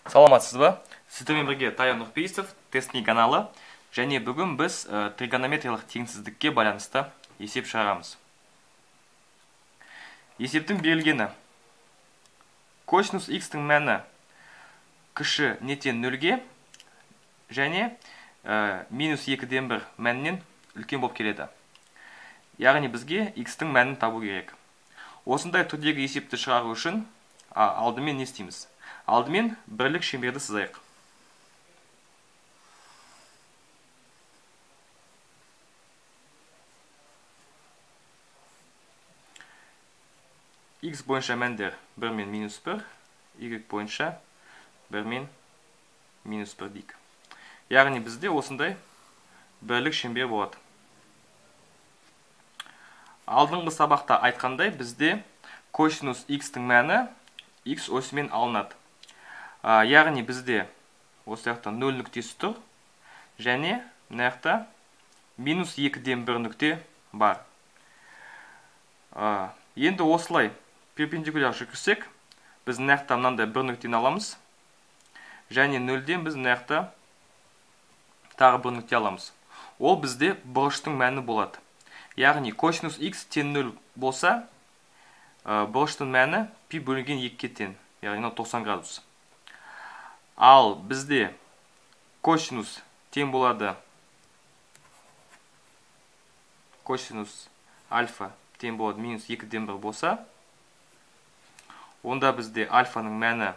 Саламатсыз ба? Сіздермен бірге Таян Нұрпейісов, тестный каналы, және бүгін біз тригонометриялық теңсіздікке байланысты есеп шығарамыз. Есептің берілгені: косинус x-тің мәні кіші нетен нөлге және минус 2-ден 1 мәнінен үлкен болып келеді. Яғни бізге x-тің мәнін табу керек. Осындай түрдегі есепті шығару үшін алдымен не істейміз? Алдымен бірлік шеңберді сызайық. X бойынша мәндер 1 мен минус 1, Y бойынша 1 мен минус 1 дейік. Яғни бізде осындай бірлік шеңбер болады. Алдыңғы сабақта айтқандай, бізде косинус x-тің мәні x осымен алынады. Яғни бізде осы жақта 0 нүктесі тұр, және мына жақта минус 2-ден 1 нүкте бар. Енді осылай перпендикуляр жүргізсек, біз мына жақта мынандай 1 нүктені аламыз, және 0-ден біз мына жақта тағы 1 нүкте аламыз. Ол бізде бұрыштың мәні болады. Яғни косинус x тең 0 болса, бұрыштың мәні пи бөлінген 2-ге тең, яғни 90 градус. Ал бізде косинус тең болады, косинус альфа тең болады минус 2-ден 1 болса, онда бізде альфаның мәні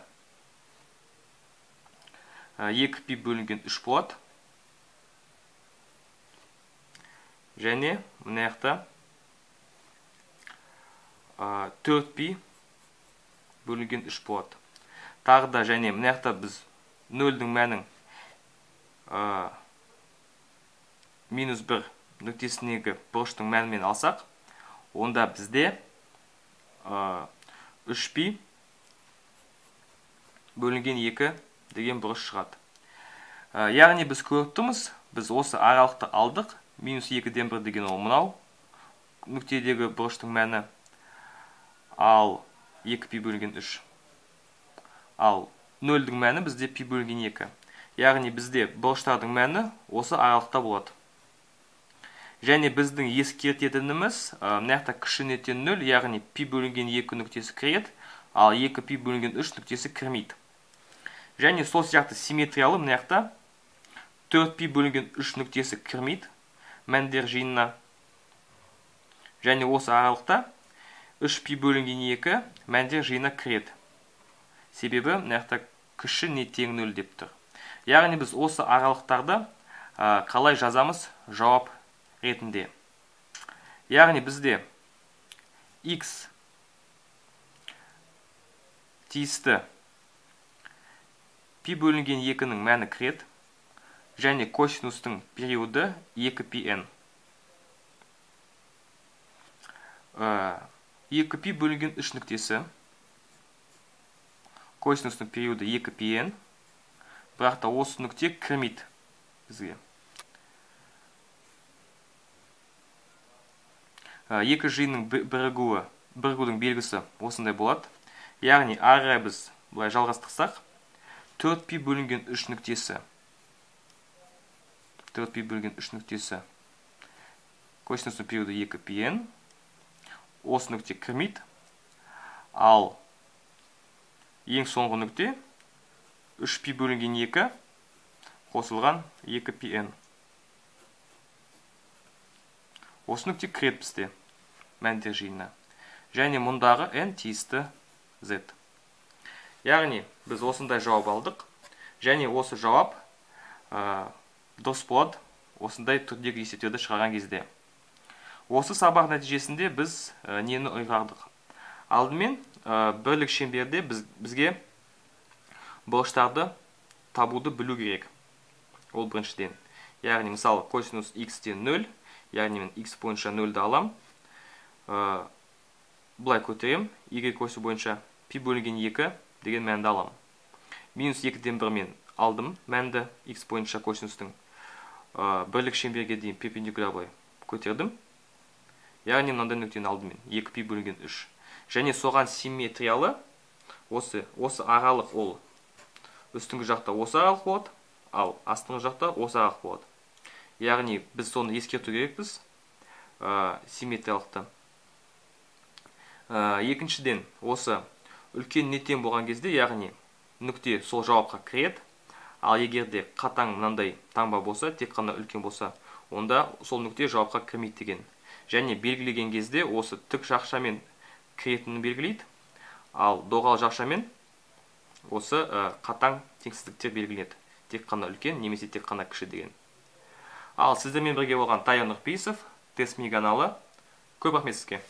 2 пи бөлінген 3 болады. Және мына жақта 4 пи бөлінген 3 болады. Тағы да және мына жақта біз 0-дің мәнін минус 1 нүктесіндегі бұрыштың мәнімен алсақ, онда бізде 3 пи бөлінген 2 деген бұрыш шығады. Яғни біз көріп тұрмыз, біз осы аралықты алдық, минус 2-ден 1 деген ол мынау нүктедегі бұрыштың мәні, ал 2 пи бөлінген 3. Ал 0-дің мәні бізде пи бөлінген 2. Яғни бізде бұрыштардың мәні осы аралықта болады. Және біздің ескертетініміз, мына жақта кіші нетен 0, яғни пи бөлінген 2 нүктесі кіреді, ал 2 пи бөлінген 3 нүктесі кірмейді. Және сол сияқты симметриялы мына жақта 4 пи бөлінген 3 нүктесі кірмейді мәндер жиынына. Және осы аралықта 3 пи бөлінген 2 мәндер жиынына кіреді. Себебі мына жақта кіші не тең 0 деп тұр. Яғни біз осы аралықтарды қалай жазамыз жауап ретінде. Яғни бізде x тиісті пи бөлінген 2-нің мәні кіреді, және косинустың периоды 2 пи n. 2 пи бөлінген 3 нүктесі, косинустың периоды 2 пи n, бірақ та осы нүкте кірмейді бізге. Екі жиынның бірігудің белгісі осындай болады. Яғни ары біз бұлай жалғастырсақ, 4 пи бөлінген 3 нүктесі, 4 пи бөлінген 3 нүктесі, косинустың периоды 2 пи n, осы нүкте кірмейді, ал ең соңғы нүкте 3 пи бөлінген 2 қосылған 2 пи n. Осы нүкте кіреді бізде мәндер жиынына. Және мұндағы n тиісті z. Яғни біз осындай жауап алдық. Және осы жауап дұрыс болады осындай түрдегі есептерді шығарған кезде. Осы сабақ нәтижесінде біз нені ұйғардық? Алдымен бірлік шеңберде бізге бұрыштарды табуды білу керек. Ол біріншіден. Яғни мысалы косинус x тен 0, яғни мен x бойынша 0-ді алам. Бұлай көтерем, y оси бойынша пи бөлінген 2 деген мәнді алам. Минус 2-ден 1 мен алдым мәнді x бойынша косинустың бірлік шеңберге дейін перпендикуляр былай көтердім. Яғни мынандай нүктені алдым мен 2 пи бөлінген 3. Және соған симметриялы осы аралық ол үстіңгі жақта осы аралық болады, ал астыңғы жақта осы аралық болады. Яғни біз соны ескерту керекпіз, симметриялықты. Екіншіден, осы үлкен не тең болған кезде, яғни нүкте сол жауапқа кіреді, ал егер де қатаң мынандай таңба болса, тек қана үлкен болса, онда сол нүкте жауапқа кірмейді деген. Және белгілеген кезде осы тік жақшамен кіретінін белгілейді, ал доғал жақшамен осы қатаң теңсіздіктер белгіленеді. Тек қана үлкен немесе тек қана кіші деген. Ал сіздермен бірге болған Таян Нұрпейісов, тест ми каналы. Көп рахмет сізге.